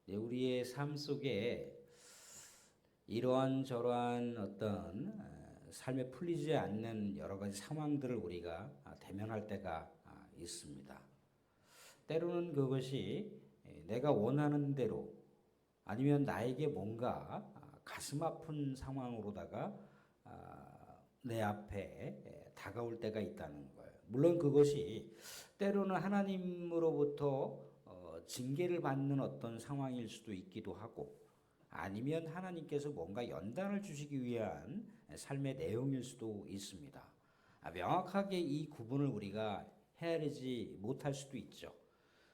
네, 우리의 삶 속에 이러한 저러한 어떤 삶에 풀리지 않는 여러 가지 상황들을 우리가 대면할 때가 있습니다. 때로는 그것이 내가 원하는 대로 아니면 나에게 뭔가 가슴 아픈 상황으로다가 내 앞에 다가올 때가 있다는 거예요. 물론 그것이 때로는 하나님으로부터 징계를 받는 어떤 상황일 수도 있기도 하고 아니면 하나님께서 뭔가 연단을 주시기 위한 삶의 내용일 수도 있습니다. 명확하게 이 구분을 우리가 헤아리지 못할 수도 있죠.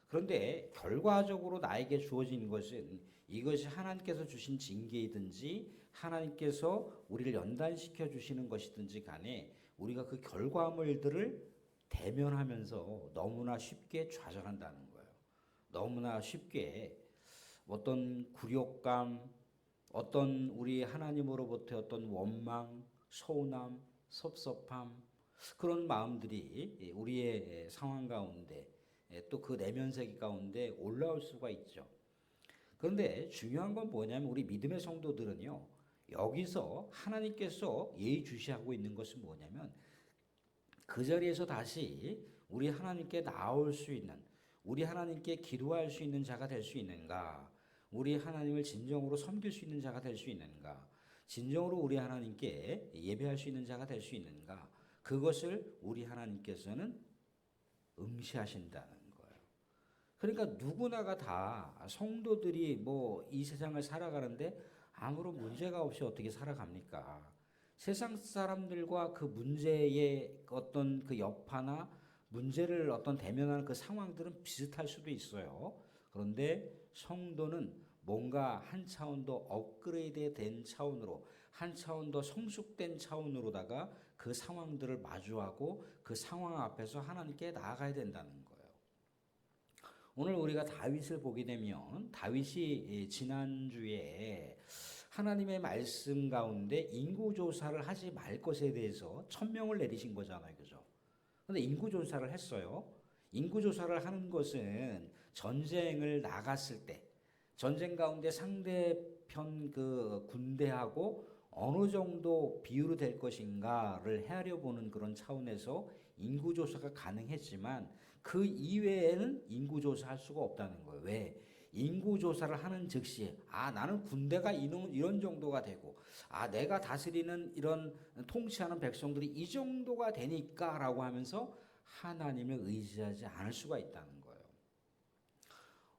그런데 결과적으로 나에게 주어진 것은 이것이 하나님께서 주신 징계이든지 하나님께서 우리를 연단시켜 주시는 것이든지 간에 우리가 그 결과물들을 대면하면서 너무나 쉽게 좌절한다는 거예요. 너무나 쉽게 어떤 굴욕감, 어떤 우리 하나님으로부터 어떤 원망, 서운함, 섭섭함, 그런 마음들이 우리의 상황 가운데 또 그 내면 세계 가운데 올라올 수가 있죠. 그런데 중요한 건 뭐냐면 우리 믿음의 성도들은요, 여기서 하나님께서 예의주시하고 있는 것은 뭐냐면 그 자리에서 다시 우리 하나님께 나올 수 있는, 우리 하나님께 기도할 수 있는 자가 될 수 있는가? 우리 하나님을 진정으로 섬길 수 있는 자가 될 수 있는가? 진정으로 우리 하나님께 예배할 수 있는 자가 될 수 있는가? 그것을 우리 하나님께서는 응시하신다는 거예요. 그러니까 누구나가 다 성도들이 뭐 이 세상을 살아가는데 아무런 문제가 없이 어떻게 살아갑니까? 세상 사람들과 그 문제의 어떤 그 여파나 문제를 어떤 대면하는 그 상황들은 비슷할 수도 있어요. 그런데 성도는 뭔가 한 차원 더 업그레이드 된 차원으로, 한 차원 더 성숙된 차원으로다가 그 상황들을 마주하고 그 상황 앞에서 하나님께 나아가야 된다는 거예요. 오늘 우리가 다윗을 보게 되면 다윗이 지난주에 하나님의 말씀 가운데 인구조사를 하지 말 것에 대해서 천명을 내리신 거잖아요. 그죠? 근데 인구조사를 했어요. 인구조사를 하는 것은 전쟁을 나갔을 때, 전쟁 가운데 상대편 그 군대하고 어느 정도 비율이 될 것인가를 헤아려 보는 그런 차원에서 인구조사가 가능했지만 그 이외에는 인구조사할 수가 없다는 거예요. 왜? 인구조사를 하는 즉시, 나는 군대가 이런 정도가 되고, 내가 다스리는 이런 통치하는 백성들이 이 정도가 되니까 라고 하면서 하나님을 의지하지 않을 수가 있다는 거예요.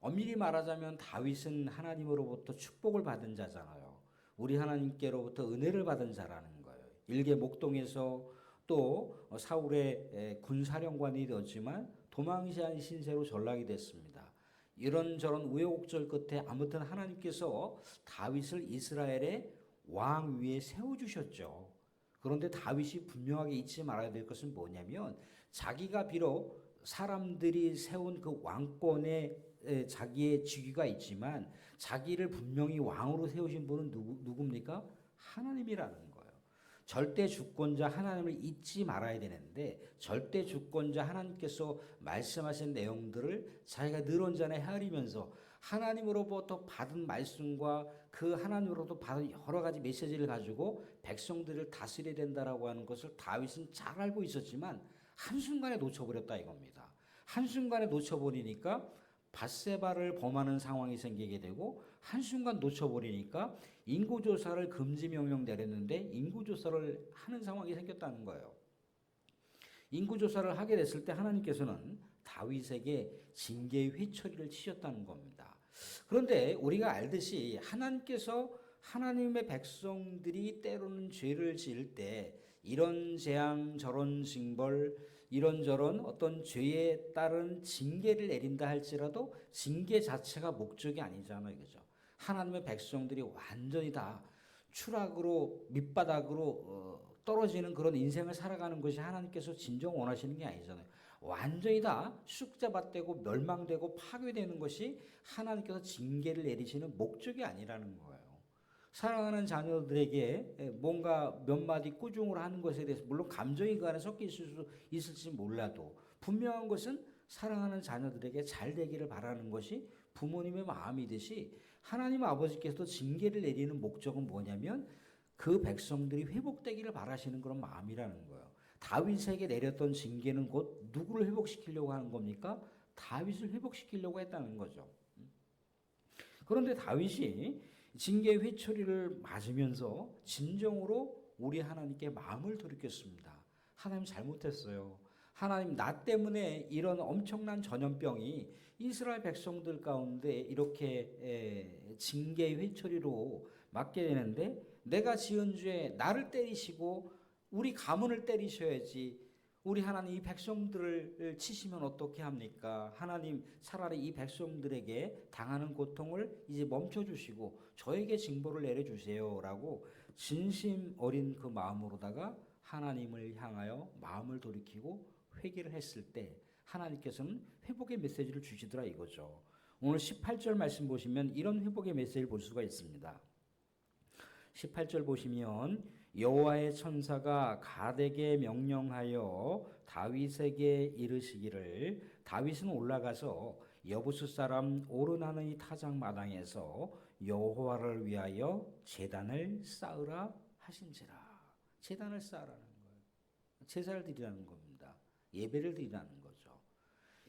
엄밀히 말하자면 다윗은 하나님으로부터 축복을 받은 자잖아요. 우리 하나님께로부터 은혜를 받은 자라는 거예요. 일개 목동에서 또 사울의 군사령관이 되었지만 도망시한 신세로 전락이 됐습니다. 이런저런 우여곡절 끝에 아무튼 하나님께서 다윗을 이스라엘의 왕 위에 세워주셨죠. 그런데 다윗이 분명하게 잊지 말아야 될 것은 뭐냐면 자기가 비록 사람들이 세운 그 왕권에 자기의 직위가 있지만 자기를 분명히 왕으로 세우신 분은 누굽니까? 하나님이라는 거예요. 절대 주권자 하나님을 잊지 말아야 되는데 절대 주권자 하나님께서 말씀하신 내용들을 자기가 늘 언제나 헤아리면서 하나님으로부터 받은 말씀과 그 하나님으로부터 받은 여러 가지 메시지를 가지고 백성들을 다스려야 된다라고 하는 것을 다윗은 잘 알고 있었지만 한순간에 놓쳐버렸다 이겁니다. 한순간에 놓쳐버리니까 밧세바를 범하는 상황이 생기게 되고 한순간 놓쳐버리니까 인구조사를 금지 명령 내렸는데 인구조사를 하는 상황이 생겼다는 거예요. 인구조사를 하게 됐을 때 하나님께서는 다윗에게 징계의 회초리를 치셨다는 겁니다. 그런데 우리가 알듯이 하나님께서 하나님의 백성들이 때로는 죄를 지을 때 이런 재앙 저런 징벌 이런저런 어떤 죄에 따른 징계를 내린다 할지라도 징계 자체가 목적이 아니잖아요. 그죠? 하나님의 백성들이 완전히 다 추락으로 밑바닥으로 떨어지는 그런 인생을 살아가는 것이 하나님께서 진정 원하시는 게 아니잖아요. 완전히 다 쑥자밭되고 멸망되고 파괴되는 것이 하나님께서 징계를 내리시는 목적이 아니라는 거예요. 사랑하는 자녀들에게 뭔가 몇 마디 꾸중을 하는 것에 대해서 물론 감정이 그 안에 섞여 있을지 몰라도 분명한 것은 사랑하는 자녀들에게 잘 되기를 바라는 것이 부모님의 마음이듯이 하나님 아버지께서도 징계를 내리는 목적은 뭐냐면 그 백성들이 회복되기를 바라시는 그런 마음이라는 거예요. 다윗에게 내렸던 징계는 곧 누구를 회복시키려고 하는 겁니까? 다윗을 회복시키려고 했다는 거죠. 그런데 다윗이 징계 회초리를 맞으면서 진정으로 우리 하나님께 마음을 돌이켰습니다. 하나님 잘못했어요. 하나님 나 때문에 이런 엄청난 전염병이 이스라엘 백성들 가운데 이렇게 징계 회초리로 맞게 되는데 내가 지은 죄에 나를 때리시고 우리 가문을 때리셔야지 우리 하나님 이 백성들을 치시면 어떻게 합니까? 하나님 차라리 이 백성들에게 당하는 고통을 이제 멈춰주시고 저에게 징벌을 내려주세요라고 진심 어린 그 마음으로다가 하나님을 향하여 마음을 돌이키고 회개를 했을 때 하나님께서는 회복의 메시지를 주시더라 이거죠. 오늘 18절 말씀 보시면 이런 회복의 메시지를 볼 수가 있습니다. 18절 보시면 여호와의 천사가 갓에게 명령하여 다윗에게 이르시기를 다윗은 올라가서 여부스 사람 오르나의 타작 마당에서 여호와를 위하여 제단을 쌓으라 하신지라. 제단을 쌓으라는 거예요. 제사를 드리라는 겁니다. 예배를 드리라는 거죠.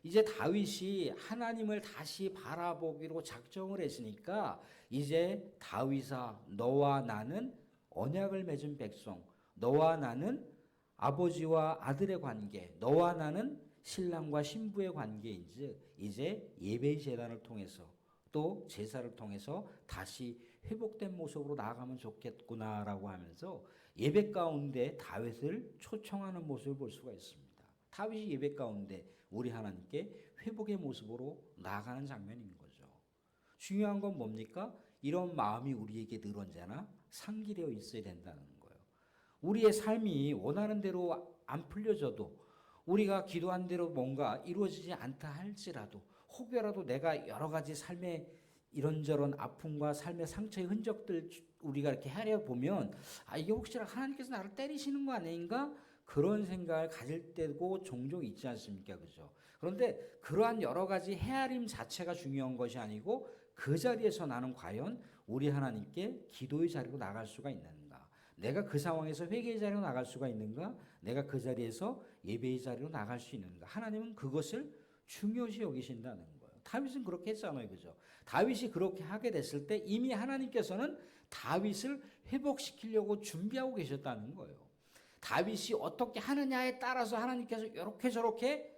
이제 다윗이 하나님을 다시 바라보기로 작정을 했으니까 이제 다윗아 너와 나는 언약을 맺은 백성, 너와 나는 아버지와 아들의 관계, 너와 나는 신랑과 신부의 관계인즉 이제 예배의 제단을 통해서 또 제사를 통해서 다시 회복된 모습으로 나아가면 좋겠구나라고 하면서 예배 가운데 다윗을 초청하는 모습을 볼 수가 있습니다. 다윗이 예배 가운데 우리 하나님께 회복의 모습으로 나아가는 장면인 거죠. 중요한 건 뭡니까? 이런 마음이 우리에게 늘 언제나 상기되어 있어야 된다는 거예요. 우리의 삶이 원하는 대로 안 풀려져도 우리가 기도한 대로 뭔가 이루어지지 않다 할지라도 혹여라도 내가 여러 가지 삶의 이런저런 아픔과 삶의 상처의 흔적들 우리가 이렇게 하려 보면 이게 혹시나 하나님께서 나를 때리시는 거 아닌가? 그런 생각을 가질 때고 종종 있지 않습니까? 그죠? 그런데 그러한 여러 가지 헤아림 자체가 중요한 것이 아니고 그 자리에서 나는 과연 우리 하나님께 기도의 자리로 나갈 수가 있는가? 내가 그 상황에서 회개의 자리로 나갈 수가 있는가? 내가 그 자리에서 예배의 자리로 나갈 수 있는가? 하나님은 그것을 중요시 여기신다는 거예요. 다윗은 그렇게 했잖아요. 그죠? 다윗이 그렇게 하게 됐을 때 이미 하나님께서는 다윗을 회복시키려고 준비하고 계셨다는 거예요. 다윗이 어떻게 하느냐에 따라서 하나님께서 이렇게 저렇게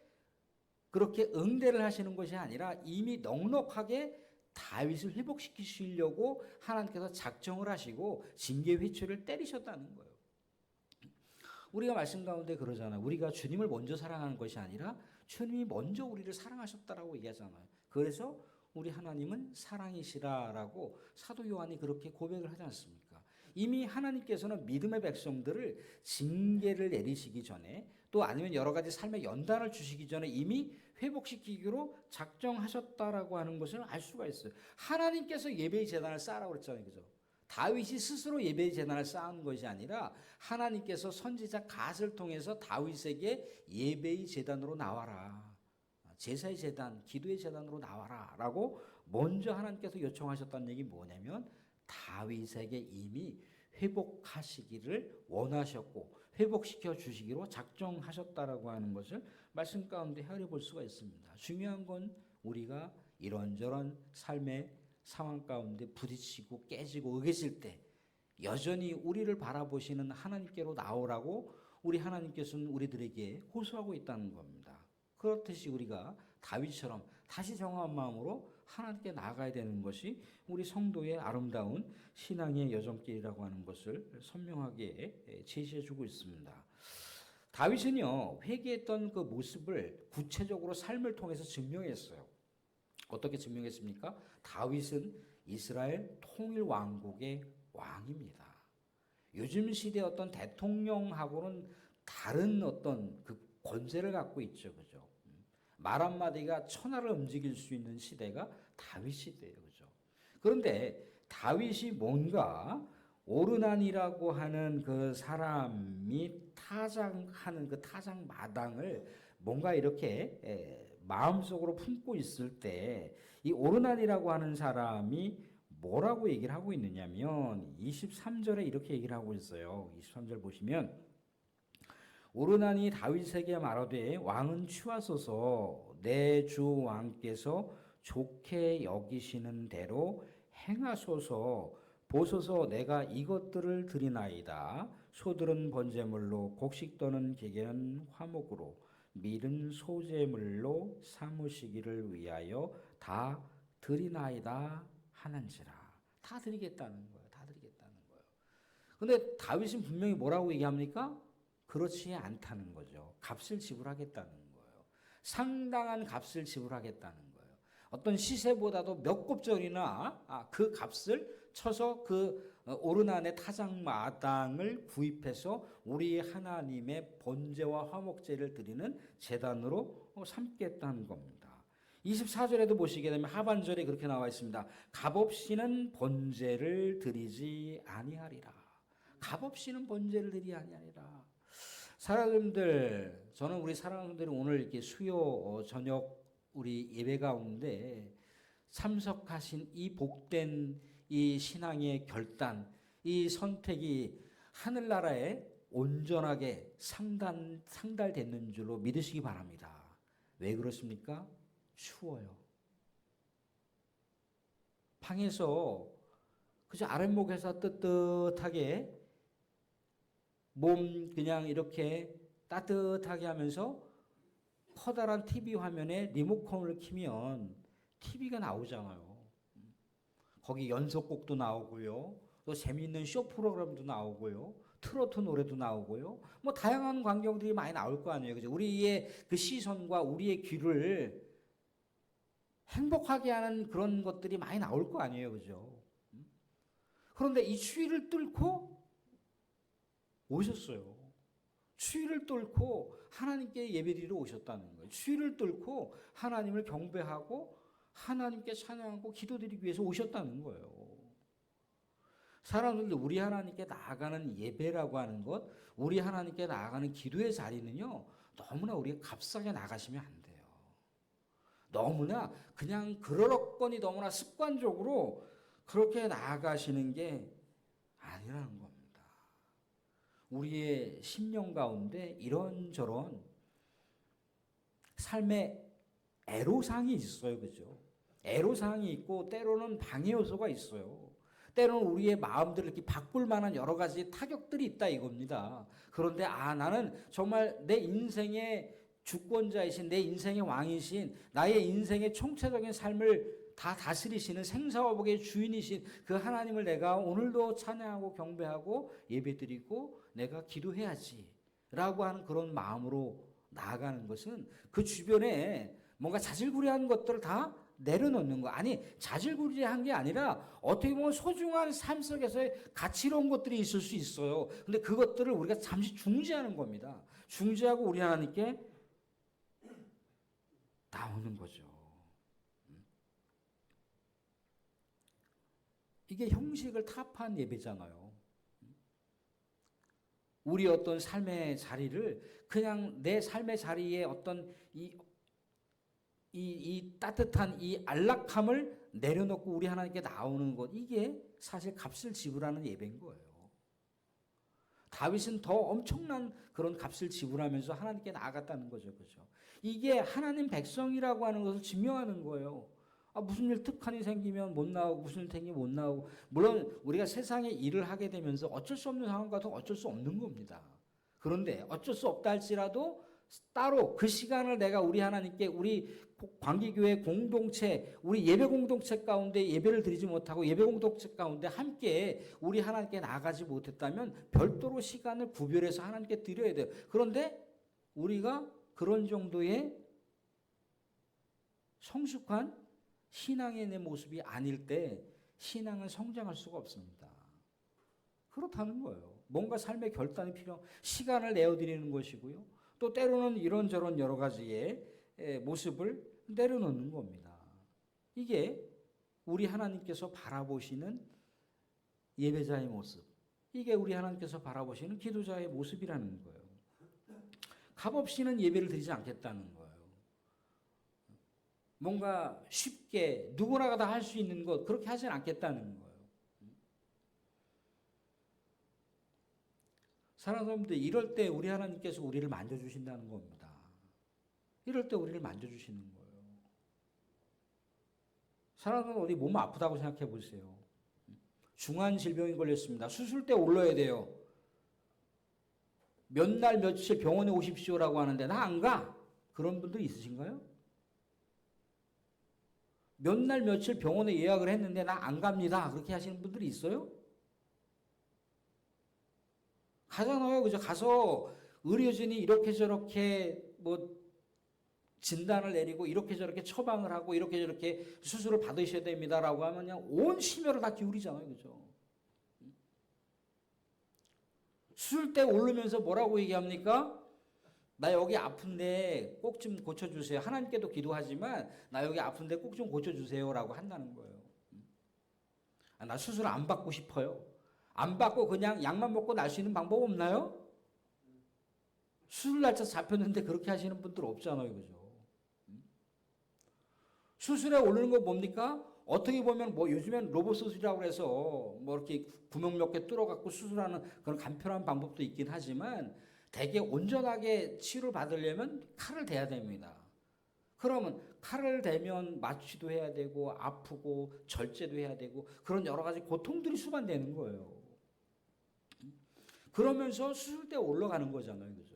그렇게 응대를 하시는 것이 아니라 이미 넉넉하게 다윗을 회복시키시려고 하나님께서 작정을 하시고 징계 회초리를 때리셨다는 거예요. 우리가 말씀 가운데 그러잖아요. 우리가 주님을 먼저 사랑하는 것이 아니라 주님이 먼저 우리를 사랑하셨다라고 얘기하잖아요. 그래서 우리 하나님은 사랑이시라라고 사도 요한이 그렇게 고백을 하지 않습니까? 이미 하나님께서는 믿음의 백성들을 징계를 내리시기 전에 또 아니면 여러 가지 삶의 연단을 주시기 전에 이미 회복시키기로 작정하셨다라고 하는 것을 알 수가 있어요. 하나님께서 예배의 제단을 쌓으라고 그랬잖아요. 그죠? 다윗이 스스로 예배의 제단을 쌓은 것이 아니라 하나님께서 선지자 갓을 통해서 다윗에게 예배의 제단으로 나와라. 제사의 제단, 기도의 제단으로 나와라 라고 먼저 하나님께서 요청하셨다는 얘기 뭐냐면 다윗에게 이미 회복하시기를 원하셨고 회복시켜 주시기로 작정하셨다라고 하는 것을 말씀 가운데 헤아려 볼 수가 있습니다. 중요한 건 우리가 이런저런 삶의 상황 가운데 부딪히고 깨지고 의개질 때 여전히 우리를 바라보시는 하나님께로 나오라고 우리 하나님께서는 우리들에게 호소하고 있다는 겁니다. 그렇듯이 우리가 다윗처럼 다시 정한 마음으로 하나님께 나아가야 되는 것이 우리 성도의 아름다운 신앙의 여정길이라고 하는 것을 선명하게 제시해 주고 있습니다. 다윗은요, 회개했던 그 모습을 구체적으로 삶을 통해서 증명했어요. 어떻게 증명했습니까? 다윗은 이스라엘 통일 왕국의 왕입니다. 요즘 시대 어떤 대통령하고는 다른 어떤 그 권세를 갖고 있죠. 그죠? 말 한마디가 천하를 움직일 수 있는 시대가 다윗 시대예요. 그죠? 그런데 다윗이 뭔가 오르난이라고 하는 그 사람이 타작하는 그 타작 마당을 뭔가 이렇게 마음속으로 품고 있을 때 이 오르난이라고 하는 사람이 뭐라고 얘기를 하고 있느냐면 23절에 이렇게 얘기를 하고 있어요. 23절 보시면 오르난이 다윗에게 말하되 왕은 취하소서 내 주 왕께서 좋게 여기시는 대로 행하소서 보소서 내가 이것들을 드리나이다. 소들은 번제물로 곡식떠는 기계는 화목으로 밀은 소제물로 삼으시기를 위하여 다 드리나이다 하는지라. 다 드리겠다는 거예요. 다 드리겠다는 거예요. 근데 다윗은 분명히 뭐라고 얘기합니까? 그렇지 않다는 거죠. 값을 지불하겠다는 거예요. 상당한 값을 지불하겠다는 거예요. 어떤 시세보다도 몇 곱절이나 그 값을 쳐서 그 오르난의 타작마당을 구입해서 우리 하나님의 번제와 화목제를 드리는 제단으로 삼겠다는 겁니다. 24절에도 보시게 되면 하반절에 그렇게 나와 있습니다. 값없이는 번제를 드리지 아니하리라. 값없이는 번제를 드리지 아니하리라. 사랑하는 저는 우리 사랑하는 분들이 오늘 이렇게 수요 저녁 우리 예배 가운데 참석하신 이 복된 이 신앙의 결단, 이 선택이 하늘나라에 온전하게 상달됐는 줄로 믿으시기 바랍니다. 왜 그렇습니까? 추워요. 방에서 그저 아랫목에서 뜨뜻하게 몸 그냥 이렇게 따뜻하게 하면서 커다란 TV 화면에 리모컨을 키면 TV가 나오잖아요. 거기 연속곡도 나오고요. 또 재미있는 쇼 프로그램도 나오고요. 트로트 노래도 나오고요. 뭐 다양한 광경들이 많이 나올 거 아니에요. 그죠? 우리의 그 시선과 우리의 귀를 행복하게 하는 그런 것들이 많이 나올 거 아니에요. 그죠? 그런데 이 추위를 뚫고 오셨어요. 추위를 뚫고 하나님께 예배드리러 오셨다는 거예요. 추위를 뚫고 하나님을 경배하고 하나님께 찬양하고 기도드리기 위해서 오셨다는 거예요. 사람들도 우리 하나님께 나아가는 예배라고 하는 것, 우리 하나님께 나아가는 기도의 자리는요, 너무나 우리가 값싸게 나가시면 안 돼요. 너무나 그냥 그러럭거니 너무나 습관적으로 그렇게 나아가시는 게 아니라는 겁니다. 우리의 심령 가운데 이런저런 삶의 애로사항이 있어요. 그죠? 애로사항이 있고 때로는 방해 요소가 있어요. 때로는 우리의 마음들을 이렇게 바꿀 만한 여러 가지 타격들이 있다 이겁니다. 그런데 나는 정말 내 인생의 주권자이신 내 인생의 왕이신 나의 인생의 총체적인 삶을 다 다스리시는 생사화복의 주인이신 그 하나님을 내가 오늘도 찬양하고 경배하고 예배드리고 내가 기도해야지 라고 하는 그런 마음으로 나아가는 것은 그 주변에 뭔가 자질구레한 것들을 다 내려놓는 거. 아니 자질구레한 게 아니라 어떻게 보면 소중한 삶 속에서의 가치로운 것들이 있을 수 있어요. 근데 그것들을 우리가 잠시 중지하는 겁니다. 중지하고 우리 하나님께 나오는 거죠. 이게 형식을 타파한 예배잖아요. 우리 어떤 삶의 자리를 그냥 내 삶의 자리에 어떤 이 따뜻한 이 안락함을 내려놓고 우리 하나님께 나오는 것, 이게 사실 값을 지불하는 예배인 거예요. 다윗은 더 엄청난 그런 값을 지불하면서 하나님께 나아갔다는 거죠. 그죠? 이게 하나님 백성이라고 하는 것을 증명하는 거예요. 무슨 일 특한이 생기면 못 나오고 무슨 일 생기면 못 나오고, 물론 우리가 세상에 일을 하게 되면서 어쩔 수 없는 상황과도 어쩔 수 없는 겁니다. 그런데 어쩔 수 없다 할지라도 따로 그 시간을 내가 우리 하나님께 우리 광기교회 공동체 우리 예배 공동체 가운데 예배를 드리지 못하고 예배 공동체 가운데 함께 우리 하나님께 나아가지 못했다면 별도로 시간을 구별해서 하나님께 드려야 돼요. 그런데 우리가 그런 정도의 성숙한 신앙의 내 모습이 아닐 때 신앙은 성장할 수가 없습니다. 그렇다는 거예요. 뭔가 삶의 결단이 필요한 시간을 내어드리는 것이고요. 또 때로는 이런저런 여러 가지의 모습을 내려놓는 겁니다. 이게 우리 하나님께서 바라보시는 예배자의 모습, 이게 우리 하나님께서 바라보시는 기도자의 모습이라는 거예요. 값없이는 예배를 드리지 않겠다는 거예요. 뭔가 쉽게 누구나가 다 할 수 있는 것 그렇게 하진 않겠다는 거예요. 사랑하는 사람들, 이럴 때 우리 하나님께서 우리를 만져주신다는 겁니다. 이럴 때 우리를 만져주시는 거예요. 사랑하는 사람, 어디 몸 아프다고 생각해 보세요. 중한 질병이 걸렸습니다. 수술대 올라야 돼요. 몇 날 며칠 병원에 오십시오라고 하는데 나 안 가. 그런 분들 있으신가요? 몇 날 며칠 병원에 예약을 했는데 나 안 갑니다. 그렇게 하시는 분들이 있어요? 가잖아요. 그죠? 가서 의료진이 이렇게 저렇게 뭐 진단을 내리고 이렇게 저렇게 처방을 하고 이렇게 저렇게 수술을 받으셔야 됩니다라고 하면 그냥 온 심혈을 다 기울이잖아요. 그죠? 수술대 오르면서 뭐라고 얘기합니까? 나 여기 아픈데 꼭 좀 고쳐주세요. 하나님께도 기도하지만 나 여기 아픈데 꼭 좀 고쳐주세요라고 한다는 거예요. 나 수술 안 받고 싶어요. 안 받고 그냥 약만 먹고 날 수 있는 방법 없나요? 수술 날짜 잡혔는데 그렇게 하시는 분들 없잖아요. 그죠? 수술에 오르는 거 뭡니까? 어떻게 보면 뭐 요즘엔 로봇 수술이라고 해서 뭐 이렇게 구멍 몇 개 뚫어갖고 수술하는 그런 간편한 방법도 있긴 하지만 되게 온전하게 치료를 받으려면 칼을 대야 됩니다. 그러면 칼을 대면 마취도 해야 되고 아프고 절제도 해야 되고 그런 여러 가지 고통들이 수반되는 거예요. 그러면서 수술대에 올라가는 거잖아요. 그죠?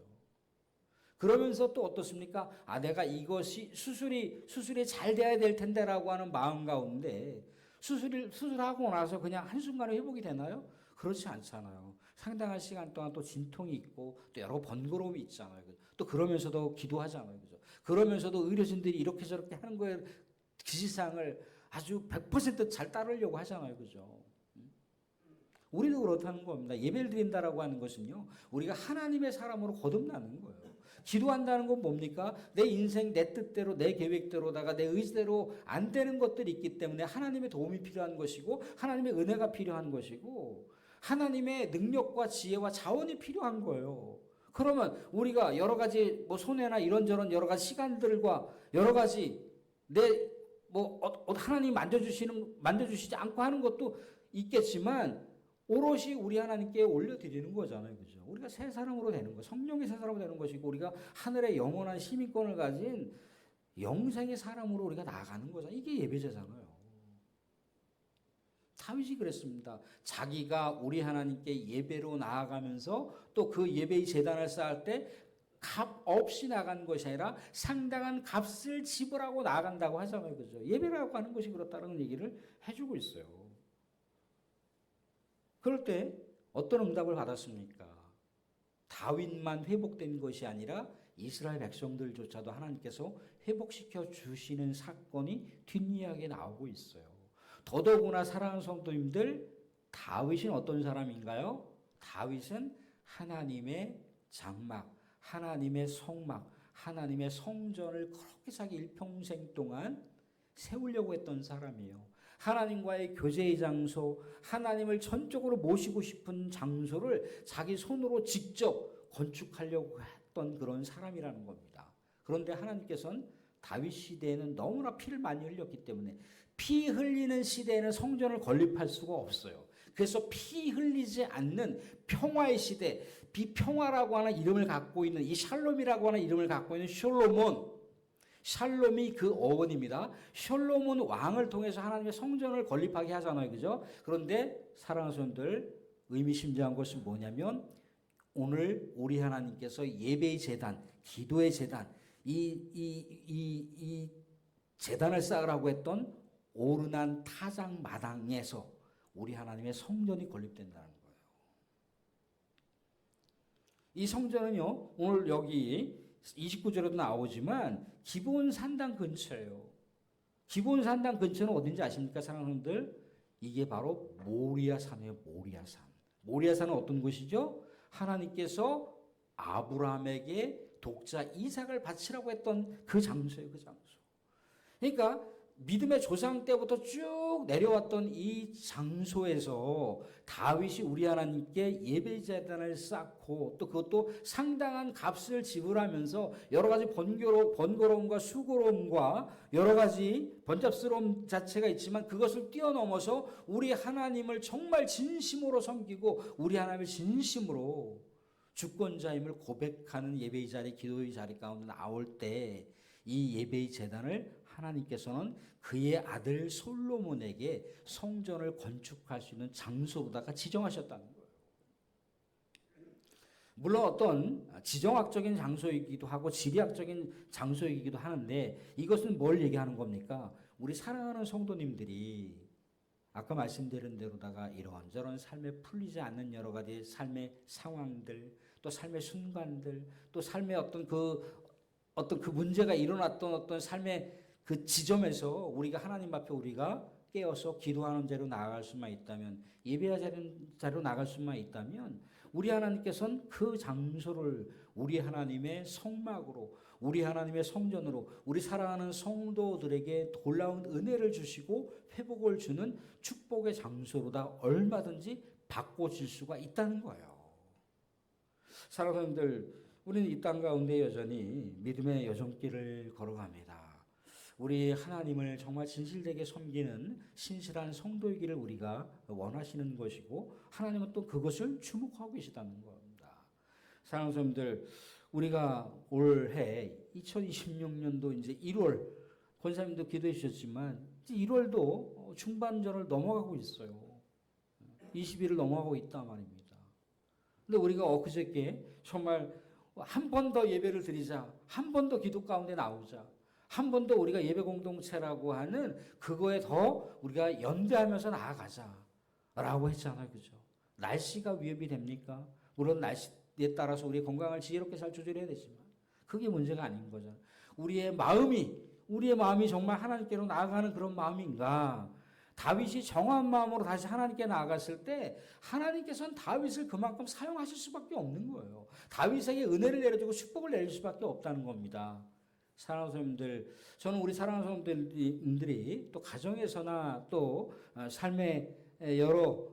그러면서 또 어떻습니까? 내가 이것이 수술이 잘 돼야 될 텐데라고 하는 마음 가운데 수술하고 나서 그냥 한순간에 회복이 되나요? 그렇지 않잖아요. 상당한 시간 동안 또 진통이 있고 또 여러 번거로움이 있잖아요. 또 그러면서도 기도하잖아요. 그죠? 그러면서도 의료진들이 이렇게 저렇게 하는 거에 지시사항을 아주 100%잘 따르려고 하잖아요. 그죠? 우리도 그렇다는 겁니다. 예배를 드린다라고 하는 것은요, 우리가 하나님의 사람으로 거듭나는 거예요. 기도한다는 건 뭡니까? 내 인생 내 뜻대로 내 계획대로다가 내 의지대로 안 되는 것들이 있기 때문에 하나님의 도움이 필요한 것이고 하나님의 은혜가 필요한 것이고 하나님의 능력과 지혜와 자원이 필요한 거예요. 그러면 우리가 여러 가지 뭐 손해나 이런저런 여러 가지 시간들과 여러 가지 내 뭐 하나님 만져주시지 않고 하는 것도 있겠지만 오롯이 우리 하나님께 올려드리는 거잖아요. 그죠? 우리가 새 사람으로 되는 거, 성령의 새 사람으로 되는 것이고, 우리가 하늘의 영원한 시민권을 가진 영생의 사람으로 우리가 나아가는 거잖아요. 이게 예배제잖아요. 다윗이 그랬습니다. 자기가 우리 하나님께 예배로 나아가면서 또 그 예배의 제단을 쌓을 때 값 없이 나간 것이 아니라 상당한 값을 지불하고 나아간다고 하잖아요. 그죠? 예배라고 하는 것이 그렇다는 얘기를 해주고 있어요. 그럴 때 어떤 응답을 받았습니까? 다윗만 회복된 것이 아니라 이스라엘 백성들조차도 하나님께서 회복시켜 주시는 사건이 뒷이야기에 나오고 있어요. 더더구나 사랑하는 성도님들, 다윗은 어떤 사람인가요? 다윗은 하나님의 장막, 하나님의 성막, 하나님의 성전을 그렇게 자기 일평생 동안 세우려고 했던 사람이에요. 하나님과의 교제의 장소, 하나님을 전적으로 모시고 싶은 장소를 자기 손으로 직접 건축하려고 했던 그런 사람이라는 겁니다. 그런데 하나님께서는 다윗 시대에는 너무나 피를 많이 흘렸기 때문에 피 흘리는 시대에는 성전을 건립할 수가 없어요. 그래서 피 흘리지 않는 평화의 시대, 비평화라고 하는 이름을 갖고 있는 이 샬롬이라고 하는 이름을 갖고 있는 샬롬이 그 어원입니다. 샬롬은 왕을 통해서 하나님의 성전을 건립하게 하잖아요. 그죠? 그런데 사랑하는 손들, 의미심장한 것은 뭐냐면 오늘 우리 하나님께서 예배의 제단, 기도의 제단, 이 제단을 쌓으라고 했던 오르난 타작 마당에서 우리 하나님의 성전이 건립된다는 거예요. 이 성전은요, 오늘 여기 29절에도 나오지만 기본 산당 근처예요. 기본 산당 근처는 어딘지 아십니까, 사랑하는 분들? 이게 바로 모리아산이에요. 모리아산. 모리아산은 어떤 곳이죠? 하나님께서 아브라함에게 독자 이삭을 바치라고 했던 그 장소예요. 그 장소. 그러니까 믿음의 조상 때부터 쭉 내려왔던 이 장소에서 다윗이 우리 하나님께 예배제단을 쌓고 또 그것도 상당한 값을 지불하면서 여러 가지 번거로움과 수고로움과 여러 가지 번잡스러움 자체가 있지만 그것을 뛰어넘어서 우리 하나님을 정말 진심으로 섬기고 우리 하나님을 진심으로 주권자임을 고백하는 예배의 자리, 기도의 자리 가운데 나올 때 이 예배의 제단을 하나님께서는 그의 아들 솔로몬에게 성전을 건축할 수 있는 장소로다가 지정하셨다는 거예요. 물론 어떤 지정학적인 장소이기도 하고 지리학적인 장소이기도 하는데 이것은 뭘 얘기하는 겁니까? 우리 사랑하는 성도님들이 아까 말씀드린 대로다가 이런저런 삶에 풀리지 않는 여러 가지 삶의 상황들, 또 삶의 순간들, 또 삶의 어떤 그 문제가 일어났던 어떤 삶의 그 지점에서 우리가 하나님 앞에 우리가 깨어서 기도하는 자로 나아갈 수만 있다면, 예배하는 자로 나갈 수만 있다면 우리 하나님께서는 그 장소를 우리 하나님의 성막으로, 우리 하나님의 성전으로 우리 사랑하는 성도들에게 놀라운 은혜를 주시고 회복을 주는 축복의 장소로다 얼마든지 바꿔질 수가 있다는 거예요. 사랑하는 사람들, 우리는 이 땅 가운데 여전히 믿음의 여정길을 걸어갑니다. 우리 하나님을 정말 진실되게 섬기는 신실한 성도이기를 우리가 원하시는 것이고 하나님은 또 그것을 주목하고 계시다는 겁니다. 사랑하는 사람들, 우리가 올해 2026년도 이제 1월, 권사님도 기도해 주셨지만 1월도 중반전을 넘어가고 있어요. 20일을 넘어가고 있단 말입니다. 근데 우리가 엊그저께 정말 한 번 더 예배를 드리자, 한 번 더 기도 가운데 나오자, 한 번 더 우리가 예배 공동체라고 하는 그거에 더 우리가 연대하면서 나아가자라고 했잖아요. 그죠? 날씨가 위협이 됩니까? 물론 날씨에 따라서 우리의 건강을 지혜롭게 잘 조절해야 되지만 그게 문제가 아닌 거잖아요. 우리의 마음이 정말 하나님께로 나아가는 그런 마음인가? 다윗이 정한 마음으로 다시 하나님께 나아갔을 때 하나님께서는 다윗을 그만큼 사용하실 수밖에 없는 거예요. 다윗에게 은혜를 내려주고 축복을 내릴 수밖에 없다는 겁니다. 사랑하는 사람들, 저는 우리 사랑하는 사람들이 또 가정에서나 또 삶의 여러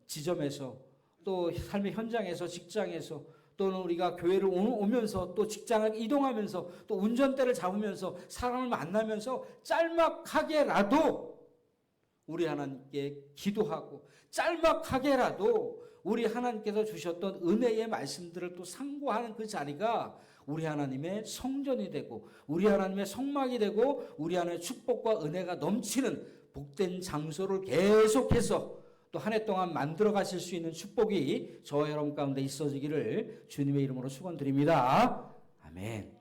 지점에서 또 삶의 현장에서, 직장에서, 또는 우리가 교회를 오면서 또 직장을 이동하면서 또 운전대를 잡으면서 사람을 만나면서 짤막하게라도 우리 하나님께 기도하고 짤막하게라도 우리 하나님께서 주셨던 은혜의 말씀들을 또 상고하는 그 자리가 우리 하나님의 성전이 되고 우리 하나님의 성막이 되고 우리 하나님의 축복과 은혜가 넘치는 복된 장소를 계속해서 또 한 해 동안 만들어 가실 수 있는 축복이 저와 여러분 가운데 있어지기를 주님의 이름으로 축원드립니다. 아멘.